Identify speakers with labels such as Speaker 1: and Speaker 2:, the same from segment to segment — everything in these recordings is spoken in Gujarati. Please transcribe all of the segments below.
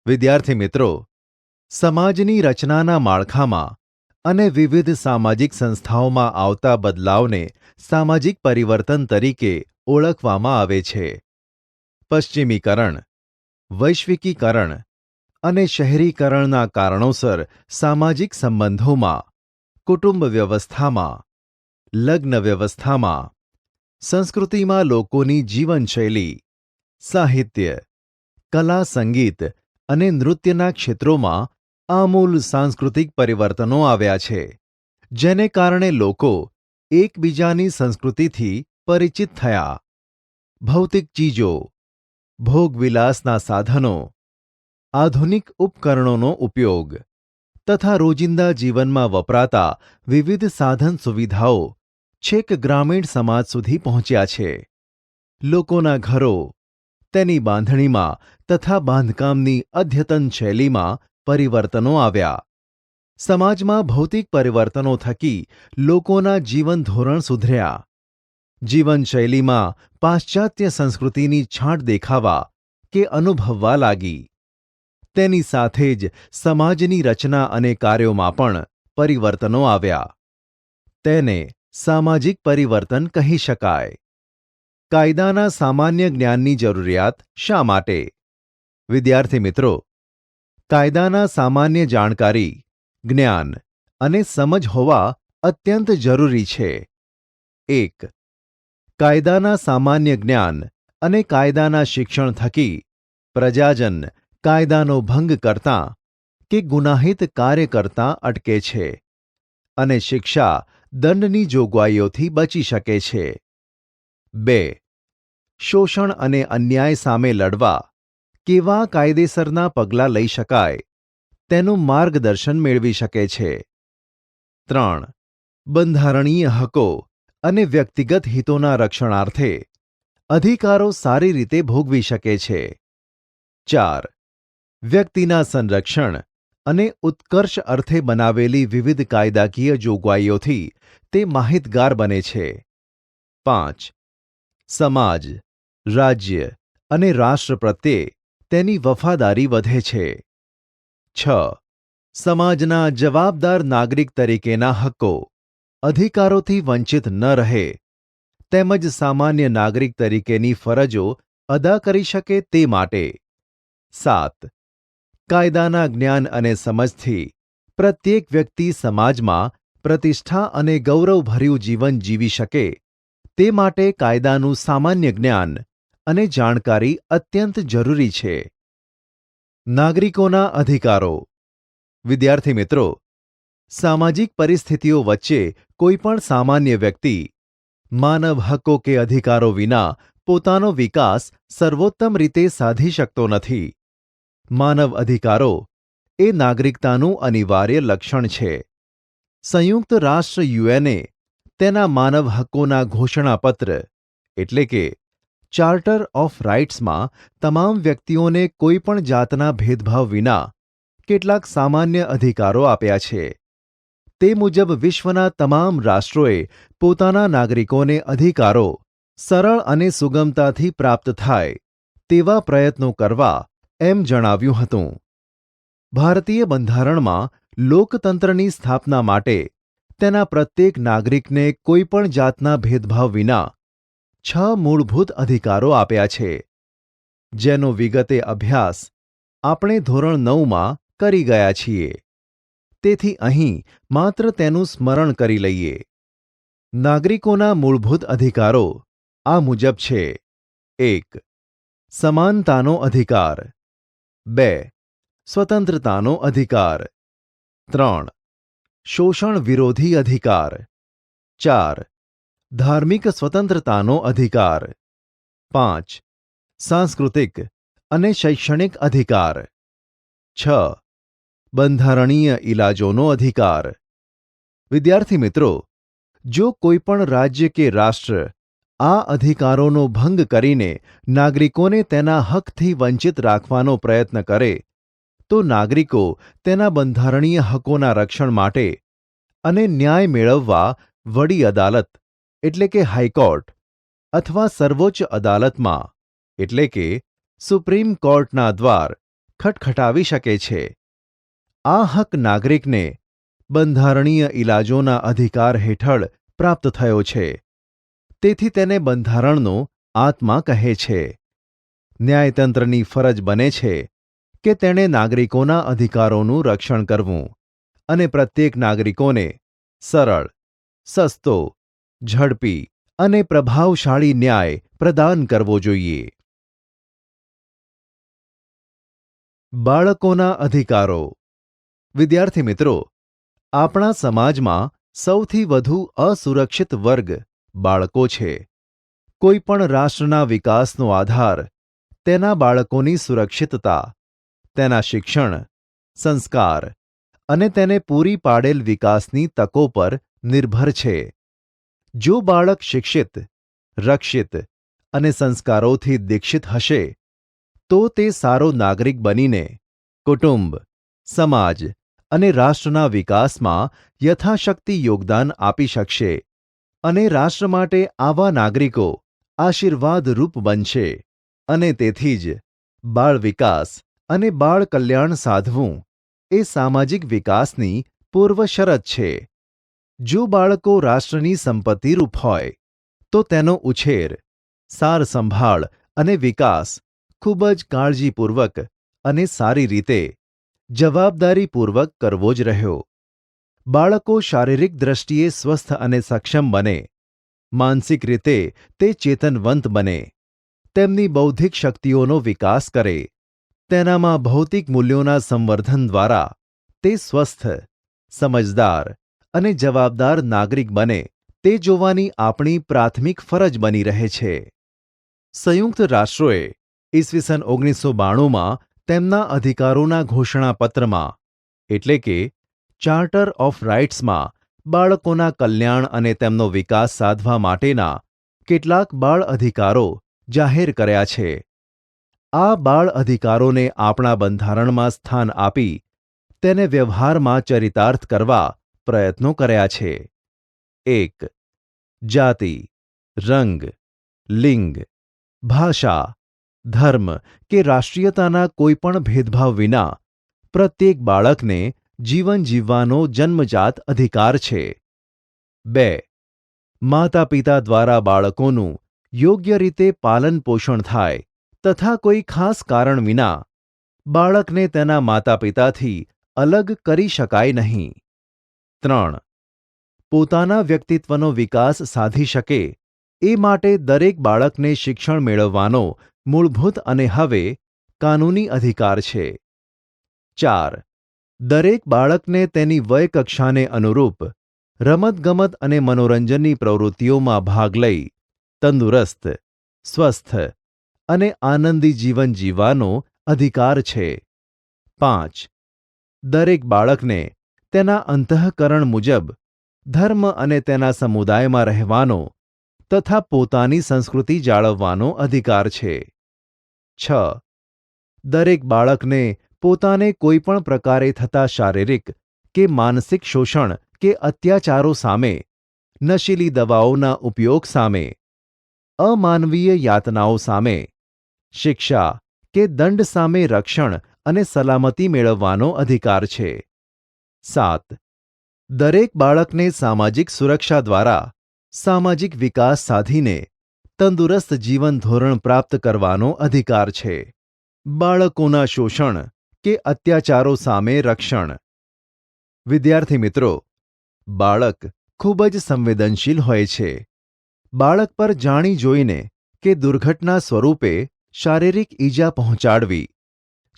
Speaker 1: વિદ્યાર્થી મિત્રો, સમાજની રચનાના માળખામાં અને વિવિધ સામાજિક સંસ્થાઓમાં આવતા બદલાવને સામાજિક પરિવર્તન તરીકે ઓળખવામાં આવે છે. પશ્ચિમીકરણ, વૈશ્વિકીકરણ અને શહેરીકરણના કારણોસર સામાજિક સંબંધોમાં, કુટુંબ વ્યવસ્થામાં, લગ્ન વ્યવસ્થામાં, સંસ્કૃતિમાં લોકોની જીવનશૈલી, સાહિત્ય, કલા, સંગીત અને નૃત્યના ક્ષેત્રોમાં આમૂલ સાંસ્કૃતિક પરિવર્તનો આવ્યા છે, જેને કારણે લોકો એકબીજાની સંસ્કૃતિથી પરિચિત થયા. ભૌતિક ચીજો, ભોગવિલાસના સાધનો, આધુનિક ઉપકરણોનો ઉપયોગ તથા રોજિંદા જીવનમાં વપરાતા વિવિધ સાધન સુવિધાઓ છેક ગ્રામીણ સમાજ સુધી પહોંચ્યા છે. લોકોના ઘરો, તેની બાંધણીમાં તથા બાંધકામની અદ્યતન શૈલીમાં પરિવર્તનો આવ્યા. સમાજમાં ભૌતિક પરિવર્તનો થકી લોકોના જીવન ધોરણ સુધર્યા. જીવનશૈલીમાં પાશ્ચાત્ય સંસ્કૃતિની છાંટ દેખાવા કે અનુભવવા લાગી. તેની સાથે જ સમાજની રચના અને કાર્યોમાં પણ પરિવર્તનો આવ્યા. તેને સામાજિક પરિવર્તન કહી શકાય. કાયદાના સામાન્ય જ્ઞાનની જરૂરિયાત શા માટે? વિદ્યાર્થી મિત્રો, કાયદાના સામાન્ય જાણકારી, જ્ઞાન અને સમજ હોવા અત્યંત જરૂરી છે. 1. કાયદાના સામાન્ય જ્ઞાન અને કાયદાના શિક્ષણ થકી પ્રજાજન કાયદાનો ભંગ કરતાં કે ગુનાહિત કાર્ય કરતાં અટકે છે અને શિક્ષા દંડની જોગવાઈઓથી બચી શકે છે. 2. શોષણ અને અન્યાય સામે લડવા કેવા કાયદેસરના પગલાં લઈ શકાય તેનું માર્ગદર્શન મેળવી શકે છે. 3. બંધારણીય હકો અને વ્યક્તિગત હિતોના રક્ષણાર્થે અધિકારો સારી રીતે ભોગવી શકે છે. 4. વ્યક્તિના સંરક્ષણ અને ઉત્કર્ષ અર્થે બનાવેલી વિવિધ કાયદાકીય જોગવાઈઓથી તે માહિતગાર બને છે. 5. સમાજ, રાજ્ય અને રાષ્ટ્ર પ્રત્યે તેની વફાદારી વધે છે. 6. સમાજના જવાબદાર નાગરિક તરીકેના હક્કો, અધિકારોથી વંચિત ન રહે તેમજ સામાન્ય નાગરિક તરીકેની ફરજો અદા કરી શકે તે માટે. 7. કાયદાના જ્ઞાન અને સમજથી પ્રત્યેક વ્યક્તિ સમાજમાં પ્રતિષ્ઠા અને ગૌરવભર્યું જીવન જીવી શકે તે માટે કાયદાનું સામાન્ય જ્ઞાન અને જાણકારી અત્યંત જરૂરી છે. નાગરિકોના અધિકારો. વિદ્યાર્થી મિત્રો, સામાજિક પરિસ્થિતિઓ વચ્ચે કોઈ પણ સામાન્ય વ્યક્તિ માનવ હક્કો કે અધિકારો વિના પોતાનો વિકાસ સર્વોત્તમ રીતે સાધી શકતો નથી. માનવ અધિકારો એ નાગરિકતાનું અનિવાર્ય લક્ષણ છે. સંયુક્ત રાષ્ટ્ર યુએને તેના માનવ હક્કોના ઘોષણાપત્ર એટલે કે ચાર્ટર ઓફ રાઇટ્સમાં તમામ વ્યક્તિઓને કોઈ પણ જાતના ભેદભાવ વિના કેટલાક સામાન્ય અધિકારો આપ્યા છે. તે મુજબ વિશ્વના તમામ રાષ્ટ્રોએ પોતાના નાગરિકોને અધિકારો સરળ અને સુગમતાથી પ્રાપ્ત થાય તેવા પ્રયત્નો કરવા એમ જણાવ્યું હતું. ભારતીય બંધારણમાં લોકતંત્રની સ્થાપના માટે તેના પ્રત્યેક નાગરિકને કોઈ પણ જાતના ભેદભાવ વિના 6 મૂળભૂત અધિકારો આપ્યા છે, જેનો વિગતે અભ્યાસ આપણે ધોરણ 9માં કરી ગયા છીએ. તેથી અહીં માત્ર તેનું સ્મરણ કરી લઈએ. નાગરિકોના મૂળભૂત અધિકારો આ મુજબ છે. 1. સમાનતાનો અધિકાર. 2. સ્વતંત્રતાનો અધિકાર. 3. શોષણ વિરોધી અધિકાર. 4. ધાર્મિક સ્વતંત્રતાનો અધિકાર. 5. સાંસ્કૃતિક અને શૈક્ષણિક અધિકાર. 6. બંધારણીય ઇલાજોનો અધિકાર. વિદ્યાર્થી મિત્રો, જો કોઈ પણ રાજ્ય કે રાષ્ટ્ર આ અધિકારોનો ભંગ કરીને નાગરિકોને તેના હકથી વંચિત રાખવાનો પ્રયત્ન કરે તો નાગરિકો તેના બંધારણીય હકોના રક્ષણ માટે અને ન્યાય મેળવવા વડી અદાલત એટલે કે હાઈકોર્ટ અથવા સર્વોચ્ચ અદાલતમાં એટલે કે સુપ્રીમ કોર્ટના દ્વાર ખટખટાવી શકે છે. આ હક નાગરિકને બંધારણીય ઇલાજોના અધિકાર હેઠળ પ્રાપ્ત થયો છે. તેથી તેને બંધારણનો આત્મા કહે છે. ન્યાયતંત્રની ફરજ બને છે કે તેણે નાગરિકોના અધિકારોનું રક્ષણ કરવું અને પ્રત્યેક નાગરિકોને સરળ, સસ્તો, ઝડપી અને પ્રભાવશાળી ન્યાય પ્રદાન કરવો જોઈએ. બાળકોના અધિકારો. વિદ્યાર્થી મિત્રો, આપણા સમાજમાં સૌથી વધુ અસુરક્ષિત વર્ગ બાળકો છે. કોઈ પણ રાષ્ટ્રના વિકાસનો આધાર તેના બાળકોની સુરક્ષિતતા, તેના શિક્ષણ, સંસ્કાર અને તેને પૂરી પાડેલ વિકાસની તકો પર નિર્ભર છે. જો બાળક શિક્ષિત, રક્ષિત અને સંસ્કારોથી દીક્ષિત હશે તો તે સારો નાગરિક બનીને કુટુંબ, સમાજ અને રાષ્ટ્રના વિકાસમાં યથાશક્તિ યોગદાન આપી શકશે અને રાષ્ટ્ર માટે આવા નાગરિકો આશીર્વાદરૂપ બનશે. અને તેથી જ બાળ વિકાસ અને બાળ કલ્યાણ સાધવું એ સામાજિક વિકાસની પૂર્વ શરત છે. જો બાળકો રાષ્ટ્રની સંપત્તિરૂપ હોય તો તેનો ઉછેર, સાર સંભાળ અને વિકાસ ખૂબ જ કાળજીપૂર્વક અને સારી રીતે, જવાબદારીપૂર્વક કરવો જ રહ્યો. બાળકો શારીરિક દ્રષ્ટિએ સ્વસ્થ અને સક્ષમ બને, માનસિક રીતે તે ચેતનવંત બને, તેમની બૌદ્ધિક શક્તિઓનો વિકાસ કરે, તેનામાં ભૌતિક મૂલ્યોના સંવર્ધન દ્વારા તે સ્વસ્થ, સમજદાર અને જવાબદાર નાગરિક બને તે જોવાની આપણી પ્રાથમિક ફરજ બની રહે છે. સંયુક્ત રાષ્ટ્રોએ ઈસવીસન 1992માં તેમના અધિકારોના ઘોષણાપત્રમાં એટલે કે ચાર્ટર ઓફ રાઇટ્સમાં બાળકોના કલ્યાણ અને તેમનો વિકાસ સાધવા માટેના કેટલાક બાળ અધિકારો જાહેર કર્યા છે. આ બાળ અધિકારોને આપણા બંધારણમાં સ્થાન આપી તેને વ્યવહારમાં ચરિતાર્થ કરવા પ્રયત્નો કર્યા છે. 1. જાતિ, રંગ, લિંગ, ભાષા, ધર્મ કે રાષ્ટ્રીયતાના કોઈપણ ભેદભાવ વિના પ્રત્યેક બાળકને જીવન જીવવાનો જન્મજાત અધિકાર છે. 2. માતા પિતા દ્વારા બાળકોનું યોગ્ય રીતે પાલન પોષણ થાય તથા કોઈ ખાસ કારણ વિના બાળકને તેના માતા પિતાથી અલગ કરી શકાય નહીં. 3. પોતાના વ્યક્તિત્વનો વિકાસ સાધી શકે એ માટે દરેક બાળકને શિક્ષણ મેળવવાનો મૂળભૂત અને હવે કાનૂની અધિકાર છે. 4. દરેક બાળકને તેની વયકક્ષાને અનુરૂપ રમતગમત અને મનોરંજનની પ્રવૃત્તિઓમાં ભાગ લઈ તંદુરસ્ત, સ્વસ્થ અને આનંદી જીવન જીવવાનો અધિકાર છે. 5. દરેક બાળકને તેના અંતઃકરણ મુજબ ધર્મ અને તેના સમુદાયમાં રહેવાનો તથા પોતાની સંસ્કૃતિ જાળવવાનો અધિકાર છે. 6. દરેક બાળકને પોતાને કોઈપણ પ્રકારે થતા શારીરિક કે માનસિક શોષણ કે અત્યાચારો સામે, નશીલી દવાઓના ઉપયોગ સામે, અમાનવીય યાતનાઓ સામે, શિક્ષા કે દંડ સામે રક્ષણ અને સલામતી મેળવવાનો અધિકાર છે. 7. દરેક બાળકને સામાજિક સુરક્ષા દ્વારા સામાજિક વિકાસ સાધીને તંદુરસ્ત જીવન ધોરણ પ્રાપ્ત કરવાનો અધિકાર છે. બાળકોના શોષણ કે અત્યાચારો સામે રક્ષણ. વિદ્યાર્થી મિત્રો, બાળક ખૂબ જ સંવેદનશીલ હોય છે. બાળક પર જાણી જોઈને કે દુર્ઘટના સ્વરૂપે શારીરિક ઈજા પહોંચાડવી,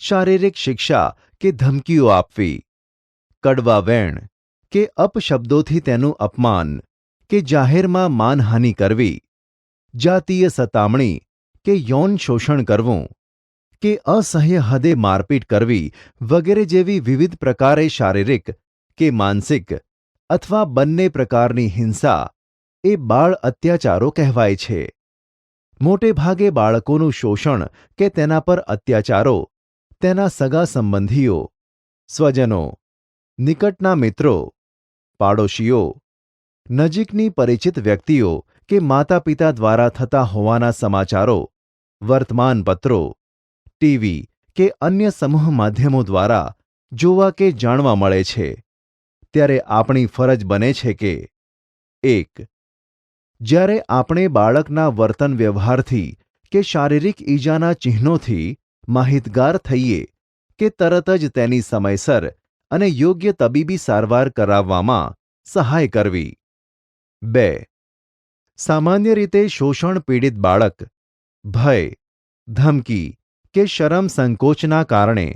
Speaker 1: શારીરિક શિક્ષા કે ધમકીઓ આપવી, કડવા વેણ કે અપશબ્દોથી તેનું અપમાન કે જાહેરમાં માનહાનિ કરવી, જાતીય સતામણી કે યૌન શોષણ કરવું કે અસહ્ય હદે મારપીટ કરવી વગેરે જેવી વિવિધ પ્રકારે શારીરિક કે માનસિક અથવા બંને પ્રકારની હિંસા એ બાળ અત્યાચારો કહેવાય છે. મોટે ભાગે બાળકોનું શોષણ કે તેના પર અત્યાચારો તેના સગા સંબંધીઓ, સ્વજનો, નિકટના મિત્રો, પાડોશીઓ, નજીકની પરિચિત વ્યક્તિઓ કે માતા પિતા દ્વારા થતા હોવાના સમાચારો વર્તમાનપત્રો, ટીવી કે અન્ય સમૂહ માધ્યમો દ્વારા જોવા કે જાણવા મળે છે, ત્યારે આપણી ફરજ બને છે કે 1. જ્યારે આપણે બાળકના વર્તન વ્યવહારથી કે શારીરિક ઈજાના ચિહ્નોથી માહિતગાર થઈએ કે તરત જ તેની સમયસર અને યોગ્ય તબીબી સારવાર કરાવવામાં સહાય કરવી. 2. સામાન્ય રીતે શોષણ પીડિત બાળક ભય, ધમકી કે શરમ સંકોચના કારણે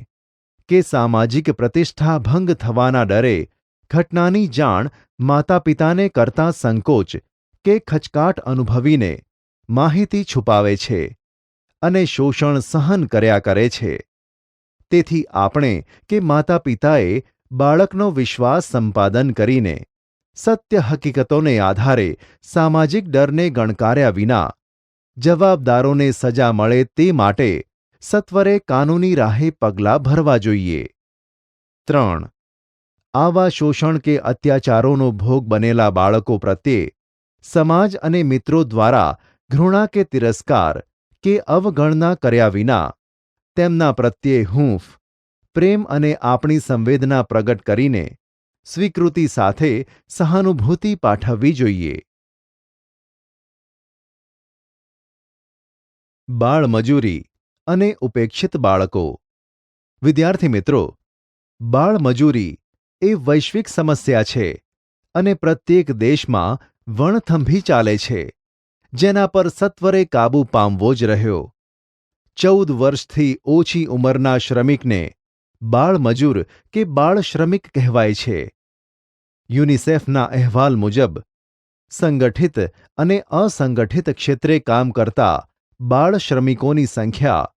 Speaker 1: કે સામાજિક પ્રતિષ્ઠા ભંગ થવાના ડરે ઘટનાની જાણ માતાપિતાને કરતા સંકોચ કે ખચકાટ અનુભવીને માહિતી છુપાવે છે અને શોષણ સહન કર્યા કરે છે. તેથી આપણે કે માતાપિતાએ બાળકનો વિશ્વાસ સંપાદન કરીને સત્ય હકીકતોને આધારે સામાજિક ડરને ગણકાર્યા વિના જવાબદારોને સજા મળે તે માટે સત્વરે કાનૂની રાહે પગલાં ભરવા જોઈએ. 3. આવા શોષણ કે અત્યાચારોનો ભોગ બનેલા બાળકો પ્રત્યે સમાજ અને મિત્રો દ્વારા ઘૃણા કે તિરસ્કાર કે અવગણના કર્યા વિના તેમના પ્રત્યે હૂંફ, પ્રેમ અને આપણી સંવેદના પ્રગટ કરીને સ્વીકૃતિ સાથે સહાનુભૂતિ પાઠવવી જોઈએ. બાળમજૂરી અને ઉપેક્ષિત બાળકો. વિદ્યાર્થી મિત્રો, બાળમજૂરી એ વૈશ્વિક સમસ્યા છે અને પ્રત્યેક દેશમાં વણથંભી ચાલે છે, જેના પર સત્વરે કાબૂ પામવો જ રહ્યો. 14 વર્ષથી ઓછી ઉંમરના શ્રમિકને બાળમજૂર કે બાળ શ્રમિક કહેવાય છે. યુનિસેફના અહેવાલ મુજબ સંગઠિત અને અસંગઠિત ક્ષેત્રે કામ કરતા બાળ શ્રમિકોની સંખ્યા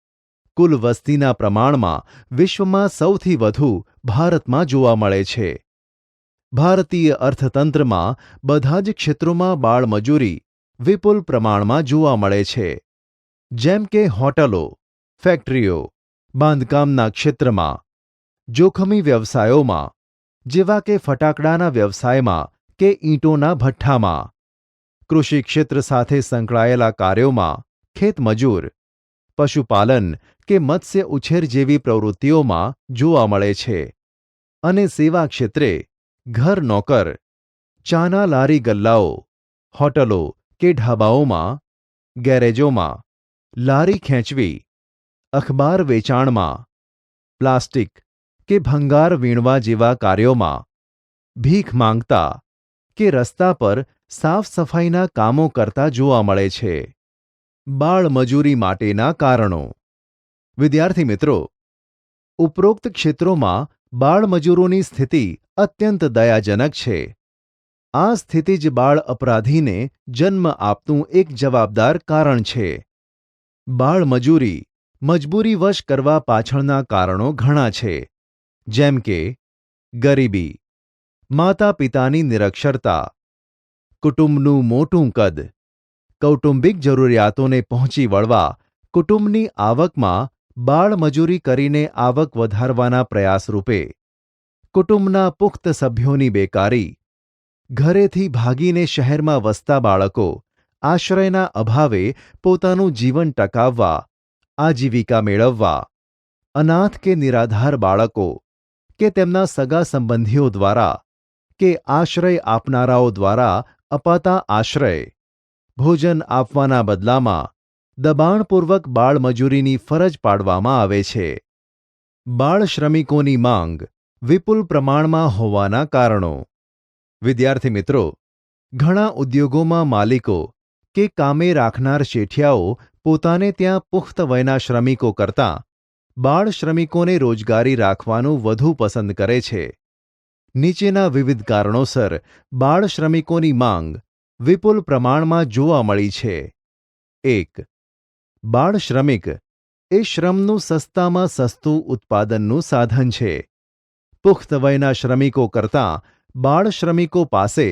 Speaker 1: કુલ વસ્તીના પ્રમાણમાં વિશ્વમાં સૌથી વધુ ભારતમાં જોવા મળે છે. ભારતીય અર્થતંત્રમાં બધા જ ક્ષેત્રોમાં બાળમજૂરી વિપુલ પ્રમાણમાં જોવા મળે છે, જેમ કે હોટલો, ફેક્ટરીઓ, બાંધકામના ક્ષેત્રમાં, જોખમી વ્યવસાયોમાં જેવા કે ફટાકડાના વ્યવસાયમાં કે ઈંટોના ભઠ્ઠામાં, કૃષિ ક્ષેત્ર સાથે સંકળાયેલા કાર્યોમાં ખેતમજૂર, પશુપાલન કે મત્સ્ય ઉછેર જેવી પ્રવૃત્તિઓમાં જોવા મળે છે અને સેવા ક્ષેત્રે ઘર નોકર, ચાના લારી ગલ્લાઓ, હોટલો કે ઢાબાઓમાં, ગેરેજોમાં, લારી ખેંચવી, અખબાર વેચાણમાં, પ્લાસ્ટિક કે ભંગાર વીણવા જેવા કાર્યોમાં, ભીખ માંગતા કે રસ્તા પર સાફ સફાઈના કામો કરતા જોવા મળે છે. બાળમજૂરી માટેના કારણો. વિદ્યાર્થી મિત્રો, ઉપરોક્ત ક્ષેત્રોમાં બાળમજૂરોની સ્થિતિ અત્યંત દયાજનક છે. આ સ્થિતિ જ બાળ અપરાધીને જન્મ આપતું એક જવાબદાર કારણ છે. બાળમજૂરી મજબૂરીવશ કરવા પાછળના કારણો ઘણા છે, જેમ કે ગરીબી, માતા પિતાની નિરક્ષરતા, કુટુંબનું મોટું કદ, કૌટુંબિક જરૂરિયાતોને પહોંચી વળવા કુટુંબની આવકમાં બાળમજૂરી કરીને આવક વધારવાના પ્રયાસ રૂપે, કુટુંબના પુખ્ત સભ્યોની બેકારી, ઘરેથી ભાગીને શહેરમાં વસતા બાળકો આશ્રયના અભાવે પોતાનું જીવન ટકાવવા, આજીવિકા મેળવવા, અનાથ કે નિરાધાર બાળકો કે તેમના સગા સંબંધીઓ દ્વારા કે આશ્રય આપનારાઓ દ્વારા અપાતા આશ્રય, ભોજન આપવાના બદલામાં દબાણપૂર્વક બાળમજૂરીની ફરજ પાડવામાં આવે છે. બાળ શ્રમિકોની માંગ વિપુલ પ્રમાણમાં હોવાના કારણો. વિદ્યાર્થી મિત્રો, ઘણા ઉદ્યોગોમાં માલિકો કે કામે રાખનાર શેઠિયાઓ પોતાને ત્યાં પુખ્ત વયના શ્રમિકો કરતાં બાળ શ્રમિકોને રોજગારી રાખવાનું વધુ પસંદ કરે છે. નીચેના વિવિધ કારણોસર બાળ શ્રમિકોની માંગ વિપુલ પ્રમાણમાં જોવા મળી છે. 1. બાળ શ્રમિક એ શ્રમનું સસ્તામાં સસ્તું ઉત્પાદનનું સાધન છે. પુખ્ત વયના શ્રમિકો કરતાં બાળ શ્રમિકો પાસે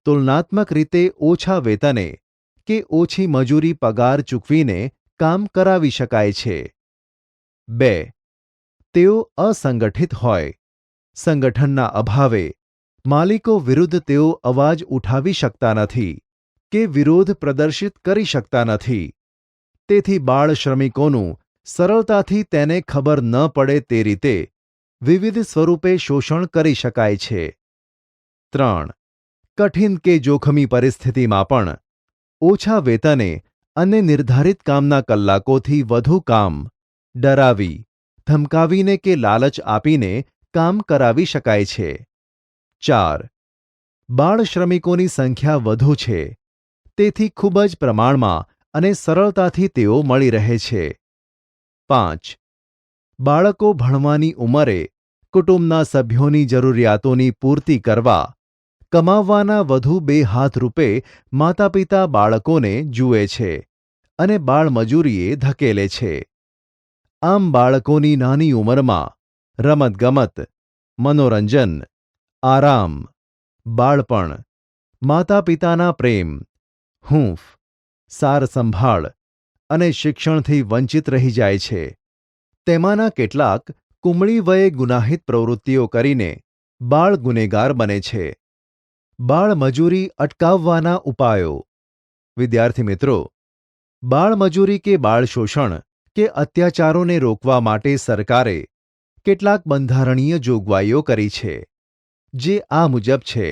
Speaker 1: તુલનાત્મક રીતે ઓછા વેતને કે ઓછી મજૂરી પગાર ચૂકવીને કામ કરાવી શકાય છે. 2. તેઓ અસંગઠિત હોય. સંગઠનના અભાવે માલિકો વિરુદ્ધ તેઓ અવાજ ઉઠાવી શકતા નથી કે વિરોધ પ્રદર્શિત કરી શકતા નથી. તેથી બાળ શ્રમિકોનું સરળતાથી તેને ખબર ન પડે તે રીતે વિવિધ સ્વરૂપે શોષણ કરી શકાય છે. 3. કઠિન કે જોખમી પરિસ્થિતિમાં પણ ઓછા વેતને અને નિર્ધારિત કામના કલાકોથી વધુ કામ ડરાવી, ધમકાવીને કે લાલચ આપીને કામ કરાવી શકાય છે. 4. બાળ શ્રમિકોની સંખ્યા વધુ છે, તેથી ખૂબ જ પ્રમાણમાં અને સરળતાથી તેઓ મળી રહે છે. 5. બાળકો ભણવાની ઉંમરે કુટુંબના સભ્યોની જરૂરિયાતોની પૂર્તિ કરવા કમાવવાના વધુ બે હાથ રૂપે માતાપિતા બાળકોને જુએ છે અને બાળમજૂરીએ ધકેલે છે. આમ બાળકોની નાની ઉંમરમાં રમતગમત, મનોરંજન, આરામ, બાળપણ, માતાપિતાના પ્રેમ, હૂંફ, સારસંભાળ અને શિક્ષણથી વંચિત રહી જાય છે. તેમાંના કેટલાક કુમળી વયે ગુનાહિત પ્રવૃત્તિઓ કરીને બાળ ગુનેગાર બને છે. બાળમજૂરી અટકાવવાના ઉપાયો. વિદ્યાર્થી મિત્રો, બાળમજૂરી કે બાળ શોષણ કે અત્યાચારોને રોકવા માટે સરકારે કેટલાક બંધારણીય જોગવાઈઓ કરી છે, જે આ મુજબ છે.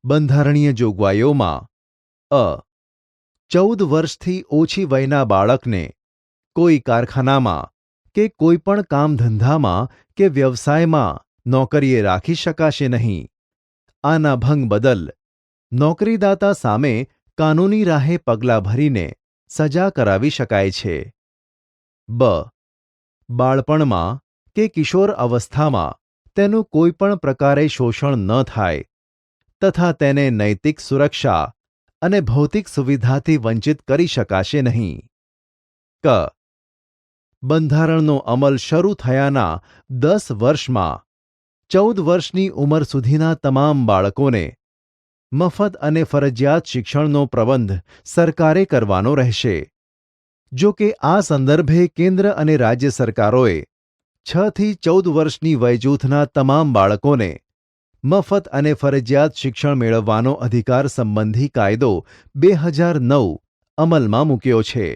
Speaker 1: બંધારણીય જોગવાઈઓમાં અ. 14 વર્ષથી ઓછી વયના બાળકને કોઈ કારખાનામાં કે કોઈ પણ કામ ધંધામાં કે વ્યવસાયમાં નોકરીએ રાખી શકાશે નહીં. આના ભંગ બદલ નોકરીદાતા સામે કાનૂની રાહે પગલાં ભરીને સજા કરાવી શકાય છે. બ. બાળપણમાં કે કિશોર અવસ્થામાં તેનું કોઈ પણ પ્રકારે શોષણ ન થાય તથા તેને નૈતિક સુરક્ષા અને ભૌતિક સુવિધાથી વંચિત કરી શકાશે નહીં. ક. બંધારણનો અમલ શરૂ થયાના 10 વર્ષમાં 14 વર્ષની ઉંમર સુધીના તમામ બાળકોને મફત અને ફરજિયાત શિક્ષણનો પ્રબંધ સરકારે કરવાનો રહેશે. જો કે આ સંદર્ભે કેન્દ્ર અને રાજ્ય સરકારોએ 6 થી 14 વર્ષની વયજૂથના તમામ બાળકોને મફત અને ફરજિયાત શિક્ષણ મેળવવાનો અધિકાર સંબંધી કાયદો 2009 અમલમાં મૂક્યો છે.